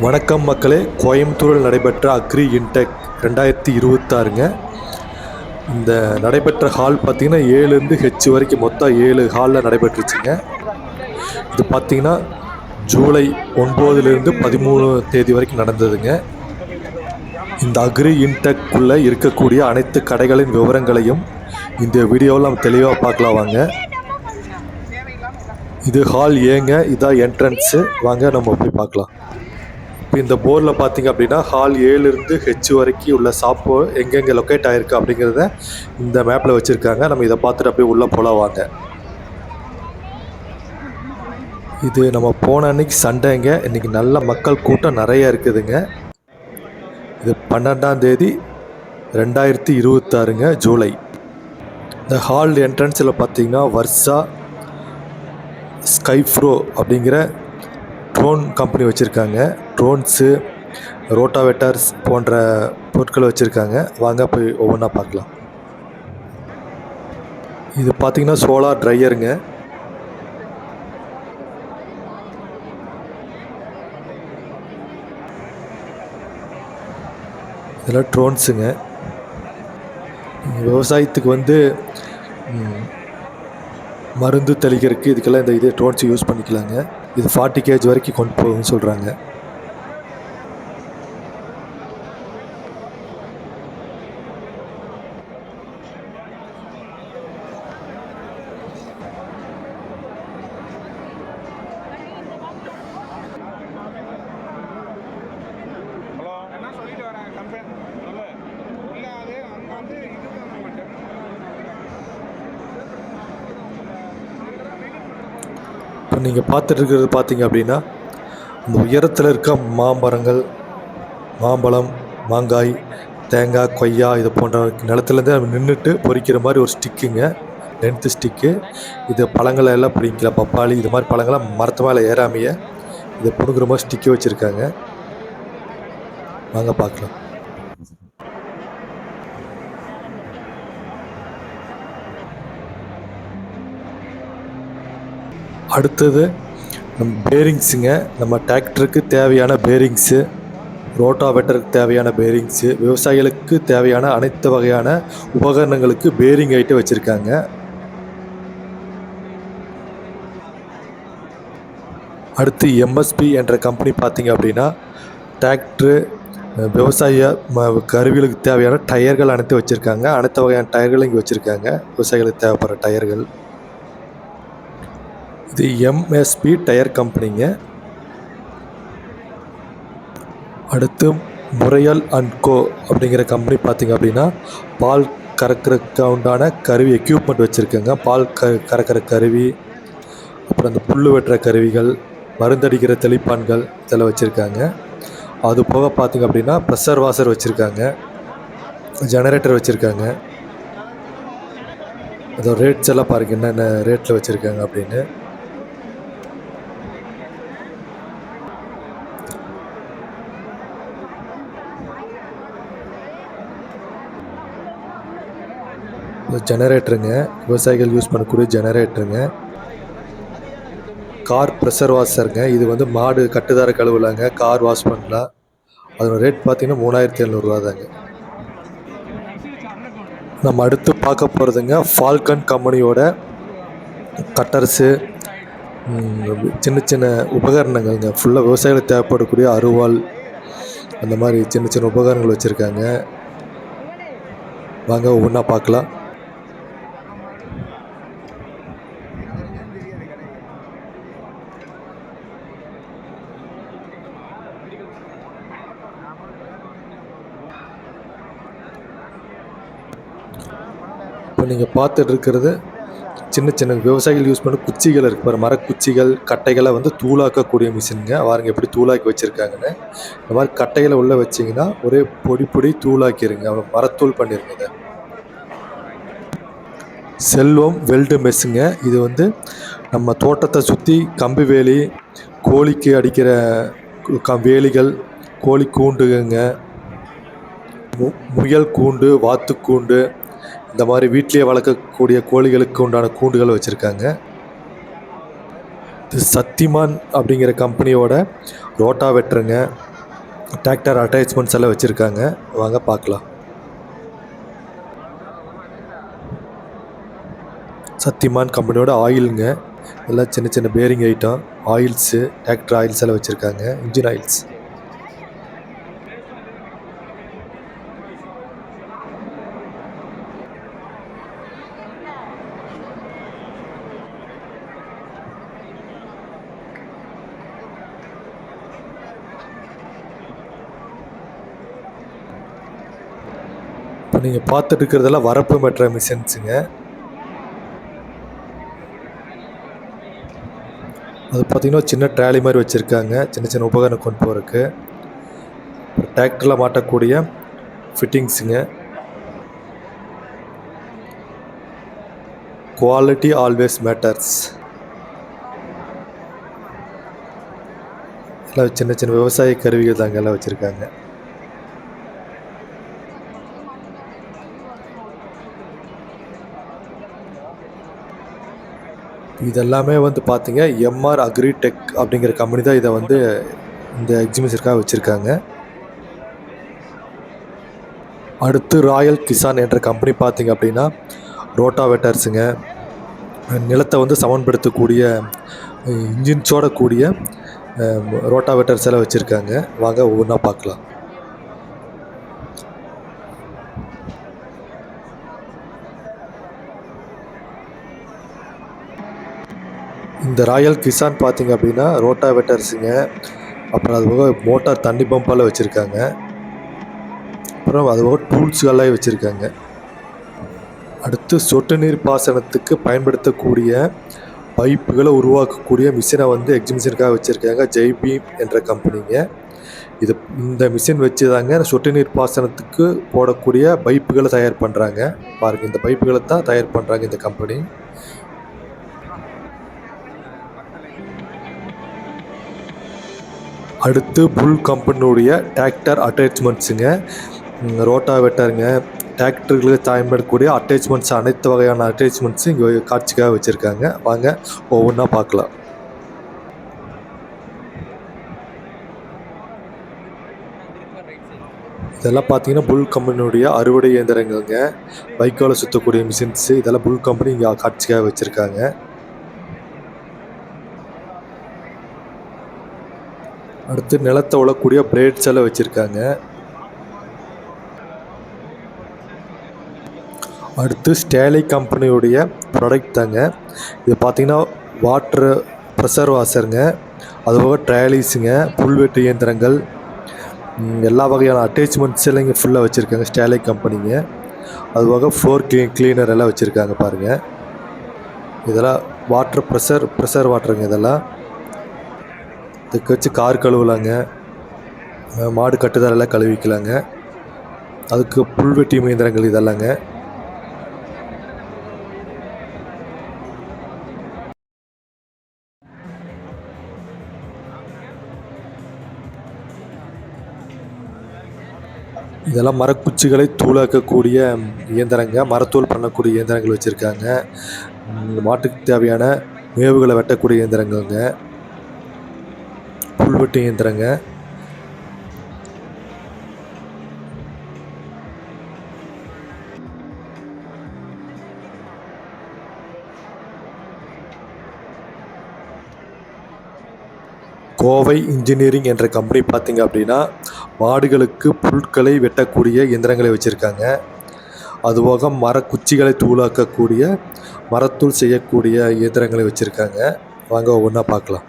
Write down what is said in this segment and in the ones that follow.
வணக்கம் மக்களே, கோயம்புத்தூரில் நடைபெற்ற அக்ரி இன்டெக் 2026ங்க. இந்த நடைபெற்ற ஹால் பார்த்திங்கன்னா ஏலேருந்து ஹெச் வரைக்கும் மொத்தம் 7 ஹாலில் நடைபெற்றுச்சுங்க. இது பார்த்திங்கன்னா ஜூலை 9லேருந்து 13 தேதி வரைக்கும் நடந்ததுங்க. இந்த அக்ரி இன்டெக்குள்ளே இருக்கக்கூடிய அனைத்து கடைகளின் விவரங்களையும் இந்த வீடியோவில் நம்ம தெளிவாக பார்க்கலாம் வாங்க. இது ஹால் ஏங்க, இதான் என்ட்ரன்ஸு. வாங்க நம்ம போய் பார்க்கலாம். இப்போ இந்த போர்டில் பார்த்திங்க அப்படின்னா ஹால் 7லேருந்து ஹெச் வரைக்கும் உள்ள ஷாப்பு எங்கெங்கே லொக்கேட் ஆகிருக்கு அப்படிங்கிறத இந்த மேப்பில் வச்சுருக்காங்க. நம்ம இதை பார்த்துட்டு அப்படியே உள்ளே போகலாம் வாங்க. இது நம்ம போன அன்றைக்கி சண்டேங்க. இன்றைக்கி நல்ல மக்கள் கூட்டம் நிறைய இருக்குதுங்க. இது 12ஆம் தேதி 2026ங்க ஜூலை. இந்த ஹால் என்ட்ரன்ஸில் பார்த்திங்கன்னா வர்ஷா ஸ்கைப்ரோ அப்படிங்கிற ட்ரோன் கம்பெனி வச்சுருக்காங்க. ட்ரோன்ஸு, ரோட்டாவேட்டர்ஸ் போன்ற பொருட்களை வச்சுருக்காங்க. வாங்க போய் ஒவ்வொன்றா பார்க்கலாம். இது பார்த்திங்கன்னா சோலார் ட்ரையருங்க. இதெல்லாம் ட்ரோன்ஸுங்க. விவசாயத்துக்கு மருந்து தெளிக்கிறதுக்கு இதுக்கெல்லாம் இந்த ட்ரோன்ஸ் யூஸ் பண்ணிக்கலாங்க. இது 40 kg வரைக்கும் கொண்டு போகும்னு சொல்கிறாங்க. இப்போ நீங்கள் பார்த்துட்டு இருக்கிறது பார்த்திங்க அப்படின்னா இந்த உயரத்தில் இருக்க மாமரங்கள், மாம்பழம், மாங்காய், தேங்காய், கொய்யா இது போன்ற நிலத்துலேருந்து நம்ம நின்றுட்டு பொறிக்கிற மாதிரி ஒரு ஸ்டிக்குங்க, லென்த்து ஸ்டிக்கு. இது பழங்களை எல்லாம் பிடிக்கலாம். பப்பாளி இது மாதிரி பழங்கள்லாம் மரத்து மேலே ஏறாமையே இதை பிடுங்குற மாதிரி ஸ்டிக்கு வச்சுருக்காங்க. வாங்க பார்க்கலாம். அடுத்தது நம்ம பேரிங்ஸுங்க. நம்ம டிராக்டருக்கு தேவையான பேரிங்ஸு, ரோட்டாவேட்டருக்கு தேவையான பேரிங்ஸு, விவசாயிகளுக்கு தேவையான அனைத்து வகையான உபகரணங்களுக்கு பேரிங் ஐட்டம் வச்சுருக்காங்க. அடுத்து எம்எஸ்பி என்ற கம்பெனி பார்த்திங்க அப்படின்னா டிராக்டரு, விவசாய கருவிகளுக்கு தேவையான டயர்கள் அனைத்து வச்சுருக்காங்க. அனைத்து வகையான டயர்களும் இங்கே வச்சுருக்காங்க, விவசாயிகளுக்கு தேவைப்படுற டயர்கள். இது எம்எஸ்பி டயர் கம்பெனிங்க. அடுத்து முரையல் அண்ட் கோ அப்படிங்கிற கம்பெனி பார்த்திங்க அப்படின்னா பால் கறக்கிறதுக்கு உண்டான கருவி எக்யூப்மெண்ட் வச்சுருக்கேங்க. பால் கறக்கிற கருவி, அப்புறம் அந்த புல் வெட்டுற கருவிகள், மருந்தடிக்கிற தெளிப்பான்கள் இதெல்லாம் வச்சுருக்காங்க. அது போக பார்த்திங்க அப்படின்னா ப்ரெஷர் வாஷர் வச்சுருக்காங்க, ஜெனரேட்டர் வச்சுருக்காங்க. அதோட ரேட்ஸ் எல்லாம் பாருங்கள் என்னென்ன ரேட்டில் வச்சுருக்காங்க அப்படின்னு. ஜெனரேட்டருங்க, விவசாயிகள் யூஸ் பண்ணக்கூடிய ஜெனரேட்டருங்க. Car pressure வாஷருங்க. இது மாடு கட்டுதார கழுவலாங்க, கார் வாஷ் பண்ணலாம். அதோட ரேட் பார்த்திங்கன்னா 3700 தாங்க. நம்ம அடுத்து பார்க்க போகிறதுங்க ஃபால்கன் கம்பெனியோட கட்டர்ஸு, சின்ன சின்ன உபகரணங்கள்ங்க. ஃபுல்லாக விவசாயிகளுக்கு தேவைப்படக்கூடிய அருவாள், அந்த மாதிரி சின்ன சின்ன உபகரணங்கள் வச்சுருக்காங்க. வாங்க ஒவ்வொன்றா பார்க்கலாம். இப்போ நீங்கள் பார்த்துட்டு இருக்கிறது சின்ன சின்ன விவசாயிகள் யூஸ் பண்ண குச்சிகள் இருக்குது பாரு, மரக்குச்சிகள், கட்டைகளை தூளாக்கக்கூடிய மிஷினுங்க. பாருங்க எப்படி தூளாக்கி வச்சுருக்காங்கன்னு. இந்த மாதிரி கட்டைகளை உள்ளே வச்சிங்கன்னா ஒரே பொடி தூளாக்கிடுங்க, அவ்வளோ மரத்தூள் பண்ணிடுங்க. இதை செல்வம் வெல்டு மெஸ்ஸுங்க. இது நம்ம தோட்டத்தை சுற்றி கம்பி வேலி, கோழிக்கு அடிக்கிற வேலிகள், கோழி கூண்டுங்க, முயல் கூண்டு, வாத்துக்கூண்டு, இந்த மாதிரி வீட்டிலேயே வளர்க்கக்கூடிய கோழிகளுக்கு உண்டான கூண்டுகள் வச்சுருக்காங்க. இது சக்திமான் அப்படிங்கிற கம்பெனியோட ரோட்டா வெட்டுருங்க, டிராக்டர் அட்டாச்மெண்ட்ஸ் எல்லாம் வச்சுருக்காங்க. வாங்க பார்க்கலாம். சத்தியமான் கம்பெனியோட ஆயிலுங்க. எல்லாம் சின்ன சின்ன bearing item, oils, tractor oils எல்லாம் வச்சுருக்காங்க. Engine oils. இப்போ நீங்கள் பார்த்துட்டு இருக்கிறதெல்லாம் வரப்பு மெட்டுற மிஷின்ஸுங்க. அது பார்த்தீங்கன்னா சின்ன ட்ராலி மாதிரி வச்சுருக்காங்க, சின்ன சின்ன உபகரணம் கொண்டு போகிறதுக்கு. டிராக்டரில் மாட்டக்கூடிய ஃபிட்டிங்ஸுங்க. Quality always matters. எல்லாம் சின்ன சின்ன விவசாய கருவிகள் தாங்க எல்லாம் வச்சுருக்காங்க. இதெல்லாமே வந்து பார்த்தீங்க எம்ஆர் அக்ரிடெக் அப்படிங்கிற கம்பெனி தான் இதை வந்து இந்த எக்ஸிபிஷனுக்காக வச்சுருக்காங்க. அடுத்து ராயல் கிசான் என்ற கம்பெனி பார்த்தீங்க அப்படின்னா ரோட்டாவேட்டர்ஸுங்க, நிலத்தை வந்து சமன்படுத்தக்கூடிய இன்ஜின்ஸோட கூடிய ரோட்டாவேட்டர்ஸ் எல்லாம் வச்சுருக்காங்க. வாங்க ஒவ்வொன்றா பார்க்கலாம். இந்த ராயல் கிசான் பார்த்தீங்க அப்படின்னா ரோட்டாவேட்டர்ஸுங்க, அப்புறம் அது போக மோட்டார் தண்ணி பம்பெல்லாம் வச்சுருக்காங்க, அப்புறம் அது போக டூல்ஸ்கள்லாம் வச்சுருக்காங்க. அடுத்து சொட்டு நீர் பாசனத்துக்கு பயன்படுத்தக்கூடிய பைப்புகளை உருவாக்கக்கூடிய மிஷினை வந்து எக்ஸிபிஷனுக்காக வச்சுருக்காங்க. ஜெய்பீம் என்ற கம்பெனிங்க. இந்த மிஷின் வச்சு தாங்க சொட்டு நீர் பாசனத்துக்கு போடக்கூடிய பைப்புகளை தயார் பண்ணுறாங்க. பாருங்கள், இந்த பைப்புகளை தான் தயார் பண்ணுறாங்க இந்த கம்பெனி. அடுத்து புல் கம்பெனியுடைய டிராக்டர் அட்டாச்மெண்ட்ஸுங்க, ரோட்டாவேட்டருங்க, டிராக்டர்களுக்கு பயன்படக்கூடிய அட்டாச்மெண்ட்ஸ், அனைத்து வகையான அட்டாச்மெண்ட்ஸும் இங்கே காட்சிக்காக வச்சுருக்காங்க. வாங்க ஒவ்வொன்றா பார்க்கலாம். இதெல்லாம் பார்த்தீங்கன்னா புல் கம்பெனியுடைய அறுவடை இயந்திரங்கள்ங்க, பைக்கால் சுற்றக்கூடிய மிஷின்ஸு, இதெல்லாம் புல் கம்பெனி இங்கே காட்சிக்காக வச்சுருக்காங்க. அடுத்து நிலத்தை உழக்கூடிய பிளேட்ஸ் எல்லாம் வச்சுருக்காங்க. அடுத்து ஸ்டேலி கம்பெனியுடைய ப்ராடக்ட் தாங்க இது. பார்த்தீங்கன்னா வாட்ரு ப்ரெஷர் வாஷருங்க, அதுபோக ட்ராலிஸுங்க, புல்வெட்டு இயந்திரங்கள், எல்லா வகையான அட்டாச்மெண்ட்ஸ் எல்லாம் இங்கே ஃபுல்லாக வச்சுருக்காங்க ஸ்டேலி கம்பெனிங்க. அதுபோக ஃப்ளோர் கிளீனர் எல்லாம் வச்சுருக்காங்க பாருங்கள். இதெல்லாம் வாட்ரு ப்ரெஷர் வாட்டருங்க. இதெல்லாம் இதுக்கு வச்சு கார் கழுவலாங்க, மாடு கட்டுதலெல்லாம் கழுவிக்கலாங்க. அதுக்கு புல்வெட்டி இயந்திரங்கள் இதெல்லாங்க. இதெல்லாம் மரக்குச்சிகளை தூளாக்கக்கூடிய இயந்திரங்க, மரத்தூள் பண்ணக்கூடிய இயந்திரங்கள் வச்சுருக்காங்க. மாட்டுக்கு தேவையான மேவுகளை வெட்டக்கூடிய இயந்திரங்கள்ங்க, புல்வெட்டு இயந்திரங்க. கோவை இன்ஜினியரிங் என்ற கம்பெனி பார்த்தீங்க அப்படின்னா மாடுகளுக்கு புல்களை வெட்டக்கூடிய இயந்திரங்களை வச்சுருக்காங்க. அதுபோக மரக்குச்சிகளை தூளாக்கக்கூடிய, மரத்தூள் செய்யக்கூடிய இயந்திரங்களை வச்சுருக்காங்க. வாங்க ஒவ்வொன்றா பார்க்கலாம்.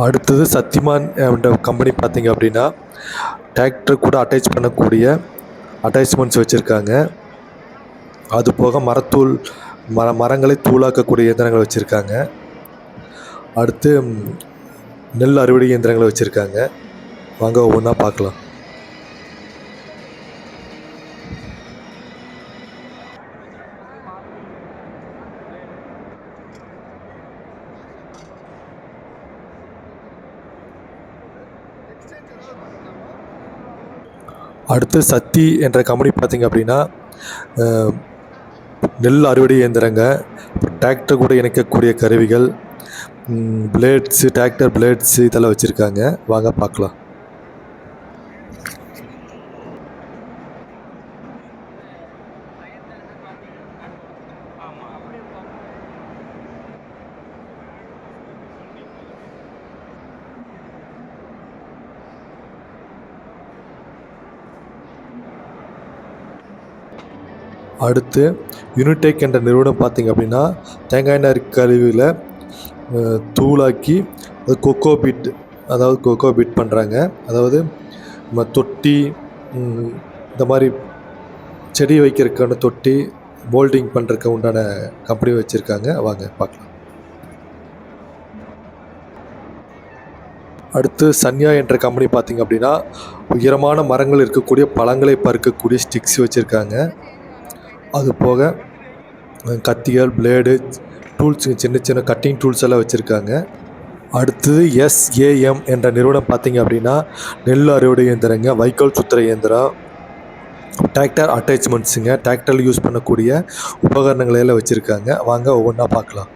அடுத்தது சத்தியமான் என்ற கம்பெனி பார்த்தீங்க அப்படின்னா டிராக்டர் கூட அட்டாச் பண்ணக்கூடிய அட்டாச்மெண்ட்ஸ் வச்சுருக்காங்க. அது போக மரங்களை தூளாக்கக்கூடிய இயந்திரங்கள் வச்சுருக்காங்க. அடுத்து நெல் அறுவடை இயந்திரங்களை வச்சுருக்காங்க. வாங்க ஒவ்வொன்றா பார்க்கலாம். அடுத்து சக்தி என்ற கம்பெனி பார்த்திங்க அப்படின்னா நெல் அறுவடை இயந்திரங்க, டிராக்டர் கூட இணைக்கக்கூடிய கருவிகள், பிளேட்ஸு, டிராக்டர் பிளேட்ஸு இதெல்லாம் வச்சுருக்காங்க. வாங்க பார்க்கலாம். அடுத்து யூனிடெக் என்ற நிறுவனம் பார்த்திங்க அப்படின்னா தேங்காய் எண்ணெய் கழிவுகளை தூளாக்கி அது கொக்கோ பீட் பண்ணுறாங்க. அதாவது நம்ம தொட்டி, இந்த மாதிரி செடி வைக்கிறதுக்கான தொட்டி மோல்டிங் பண்ணுறதுக்கு உண்டான கம்பெனி வச்சுருக்காங்க. வாங்க பார்க்கலாம். அடுத்து சன்யா என்ற கம்பெனி பார்த்திங்க அப்படின்னா உயரமான மரங்கள் இருக்கக்கூடிய பழங்களை பறிக்கக்கூடிய ஸ்டிக்ஸ் வச்சுருக்காங்க. அது போக கத்திகள், பிளேடு, டூல்ஸு, சின்ன சின்ன கட்டிங் டூல்ஸ் எல்லாம் வச்சுருக்காங்க. அடுத்தது SAM என்ற நிறுவனம் பார்த்திங்க அப்படின்னா நெல் அறுவடை இயந்திரங்க, வைக்கோல் சுத்துற இயந்திரம், டிராக்டர் அட்டாச்மெண்ட்ஸுங்க, டிராக்டரில் யூஸ் பண்ணக்கூடிய உபகரணங்களை எல்லாம் வச்சுருக்காங்க. வாங்க ஒவ்வொன்றா பார்க்கலாம்.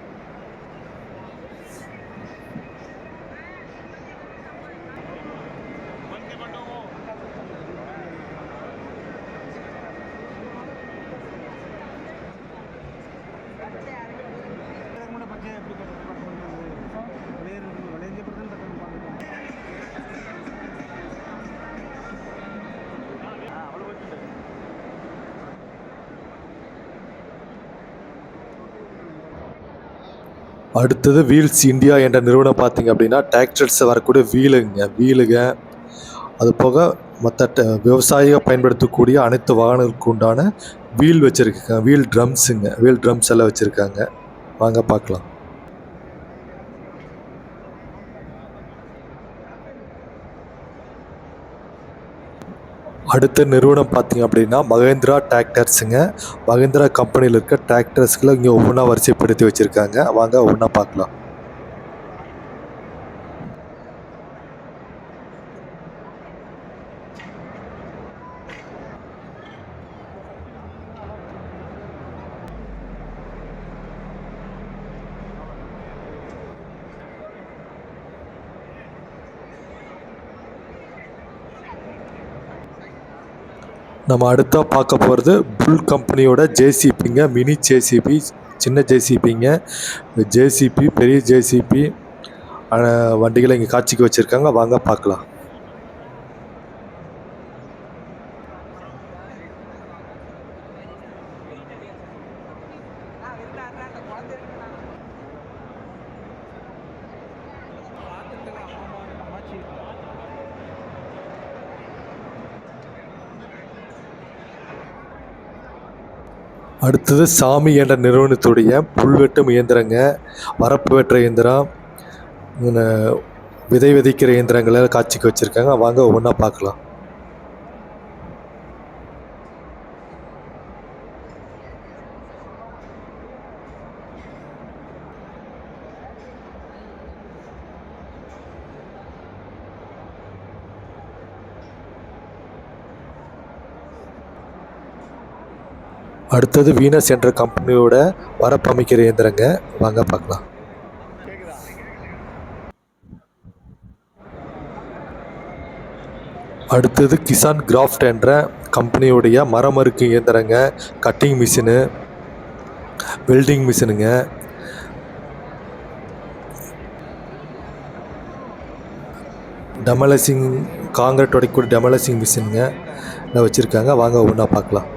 அடுத்தது வீல்ஸ் இந்தியா என்ற நிறுவனம் பார்த்திங்க அப்படின்னா டிராக்டர்ஸ் வரக்கூடிய வீலுங்க, அது போக மற்ற விவசாயிகள் பயன்படுத்தக்கூடிய அனைத்து வாகனங்களுக்கு உண்டான வீல் வச்சுருக்காங்க. வீல் ட்ரம்ஸ் எல்லாம் வச்சுருக்காங்க. வாங்க பார்க்கலாம். அடுத்த நிறுவனம் பார்த்திங்க அப்படின்னா மகேந்திரா டிராக்டர்ஸுங்க. மகேந்திரா கம்பெனியில் இருக்க டிராக்டர்ஸ்களை இங்கே ஒவ்வொன்றா வரிசைப்படுத்தி வச்சுருக்காங்க. வாங்க ஒவ்வொன்றா பார்க்கலாம். நம்ம அடுத்தா பார்க்க போகிறது புல் கம்பெனியோட ஜேசிபிங்க, மினி ஜேசிபி, சின்ன ஜேசிபிங்க, ஜேசிபி, பெரிய ஜேசிபி வண்டிகளை இங்கே காட்சிக்கு வச்சுருக்காங்க. வாங்க பார்க்கலாம். அடுத்தது சாமி என்ற நிறுவனத்துடைய புல்வெட்டும் இயந்திரங்க, வரப்பு வெட்டுற இயந்திரம், விதை விதைக்கிற இயந்திரங்களை காட்சிக்கு வச்சுருக்காங்க. வாங்க ஒவ்வொன்றா பார்க்கலாம். அடுத்தது வீனஸ் என்ற கம்பெனியோட வரப்பு அமைக்கிற இயந்திரங்க. வாங்க பார்க்கலாம். அடுத்தது கிசான் கிராஃப்ட் என்ற கம்பெனியுடைய மரம் அறுக்கும் இயந்திரங்க, கட்டிங் மிஷினு, வெல்டிங் மிஷினுங்க, டெமாலிசிங், காங்கிரீட் உடைக்கக்கூடிய டெமாலிசிங் மிஷினுங்க வச்சுருக்காங்க. வாங்க ஒவ்வொன்றா பார்க்கலாம்.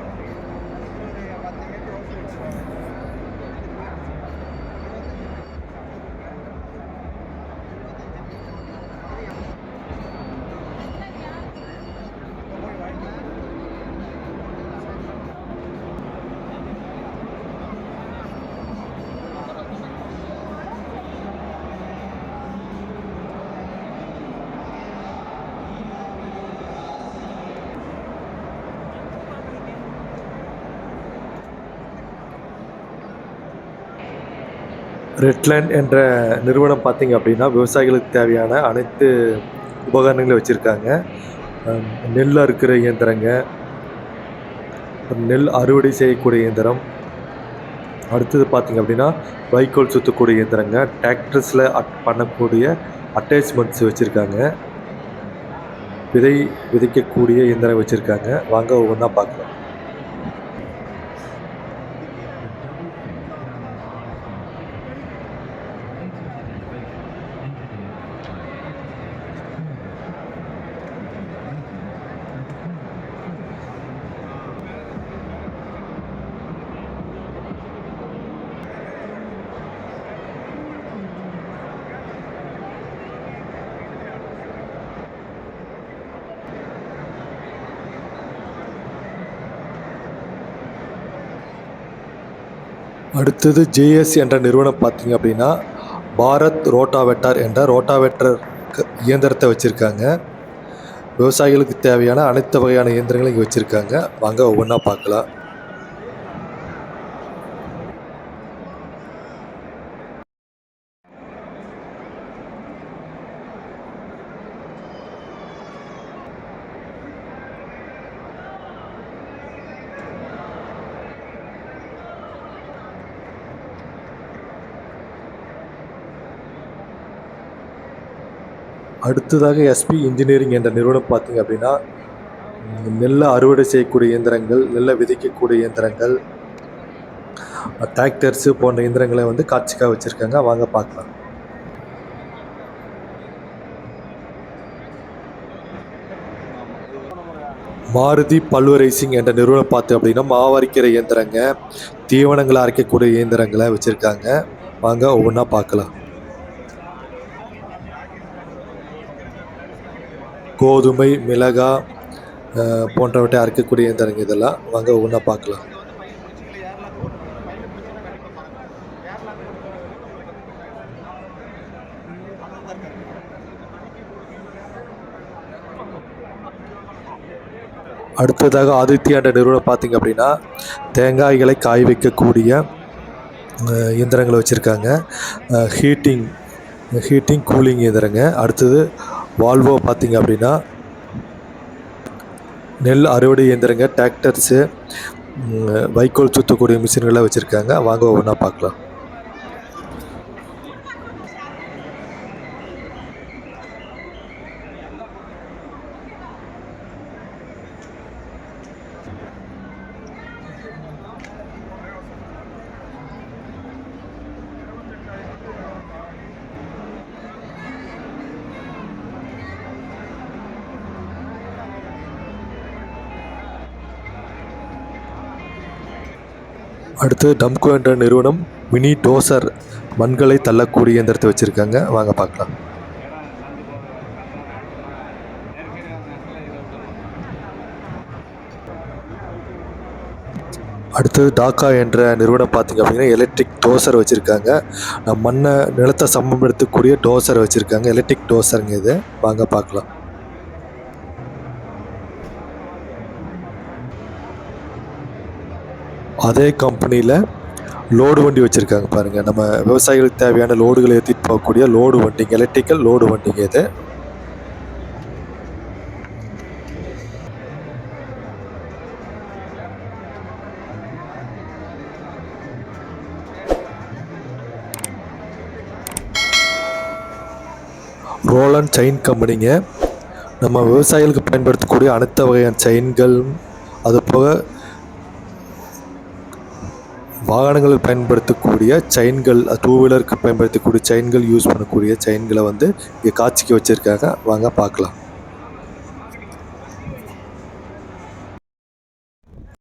ரெட்லேண்ட் என்ற நிறுவனம் பார்த்திங்க அப்படின்னா விவசாயிகளுக்கு தேவையான அனைத்து உபகரணங்களையும் வச்சுருக்காங்க. நெல் அறுக்கிற இயந்திரங்க, நெல் அறுவடை செய்யக்கூடிய இயந்திரம். அடுத்தது பார்த்திங்க அப்படின்னா வைக்கோல் சுற்றக்கூடிய இயந்திரங்க, டிராக்டர்ஸில் பண்ணக்கூடிய அட்டாச்மெண்ட்ஸ் வச்சுருக்காங்க, விதைக்கக்கூடிய இயந்திரம் வச்சுருக்காங்க. வாங்க ஒவ்வொன்றா பார்க்கலாம். அடுத்தது ஜேஎஸ் என்ற நிறுவனம் பார்த்திங்க அப்படின்னா பாரத் ரோட்டாவெட்டார் என்ற ரோட்டாவெட்டர் இயந்திரத்தை வச்சுருக்காங்க. விவசாயிகளுக்கு தேவையான அனைத்து வகையான இயந்திரங்களும் இங்கே வச்சுருக்காங்க. வாங்க ஒவ்வொன்றா பார்க்கலாம். அடுத்ததாக எஸ்பி இன்ஜினியரிங் என்ற நிறுவனம் பார்த்திங்க அப்படின்னா நெல்லை அறுவடை செய்யக்கூடிய இயந்திரங்கள், நெல்லை விதைக்கக்கூடிய இயந்திரங்கள், டிராக்டர்ஸு போன்ற இயந்திரங்களை வந்து காட்சிக்காக வச்சுருக்காங்க. வாங்க பார்க்கலாம். மாருதி பல்வரைசிங் என்ற நிறுவனம் பார்த்து அப்படின்னா மாவு அரைக்கிற இயந்திரங்க, தீவனங்களை அரைக்கக்கூடிய இயந்திரங்களை வச்சுருக்காங்க. வாங்க ஒவ்வொன்றா பார்க்கலாம். கோதுமை, மிளகாய் போன்றவற்றை அரைக்கக்கூடிய இயந்திரங்க இதெல்லாம். வாங்க ஒவ்வொன்றா பார்க்கலாம். அடுத்ததாக ஆதித்யா என்ற நிறுவனம் பார்த்திங்க அப்படின்னா தேங்காய்களை காய வைக்கக்கூடிய இயந்திரங்களை வச்சுருக்காங்க. ஹீட்டிங் கூலிங் இயந்திரங்க. அடுத்தது வால்வோ பார்த்திங்க அப்படின்னா நெல் அறுவடை இயந்திரங்க, டிராக்டர்ஸு, வைக்கோல் சுற்றக்கூடிய மிஷின்களை வச்சுருக்காங்க. வாங்க ஒவ்வொன்றா பார்க்கலாம். அடுத்து டம்கோ என்ற நிறுவனம் மினி டோசர் மண்களை தள்ளக்கூடிய இயந்திரத்தை வச்சுருக்காங்க. வாங்க பார்க்கலாம். அடுத்தது டாக்கா என்ற நிறுவனம் பார்த்திங்க அப்படின்னா எலக்ட்ரிக் டோசர் வச்சுருக்காங்க. மண்ணை நிலத்தை சமப்படுத்தக்கூடிய டோசர் வச்சுருக்காங்க. எலக்ட்ரிக் டோசருங்க இது. வாங்க பார்க்கலாம். அதே கம்பெனியில் லோடு வண்டி வச்சுருக்காங்க பாருங்கள். நம்ம விவசாயிகளுக்கு தேவையான லோடுகளை ஏற்றிட்டு போகக்கூடிய லோடு வண்டிங்க, எலக்ட்ரிக்கல் லோடு வண்டிங்க இது. ரோலண்ட் செயின் கம்பெனிங்க. நம்ம விவசாயிகளுக்கு பயன்படுத்தக்கூடிய அனைத்து வகையான செயின்கள், அதுபோக வாகனங்களில் பயன்படுத்தக்கூடிய செயின்கள், டூ வீலருக்கு பயன்படுத்தக்கூடிய செயின்கள், யூஸ் பண்ணக்கூடிய செயின்களை வந்து இங்கே காட்சிக்கு வச்சுருக்காங்க. வாங்க பார்க்கலாம்.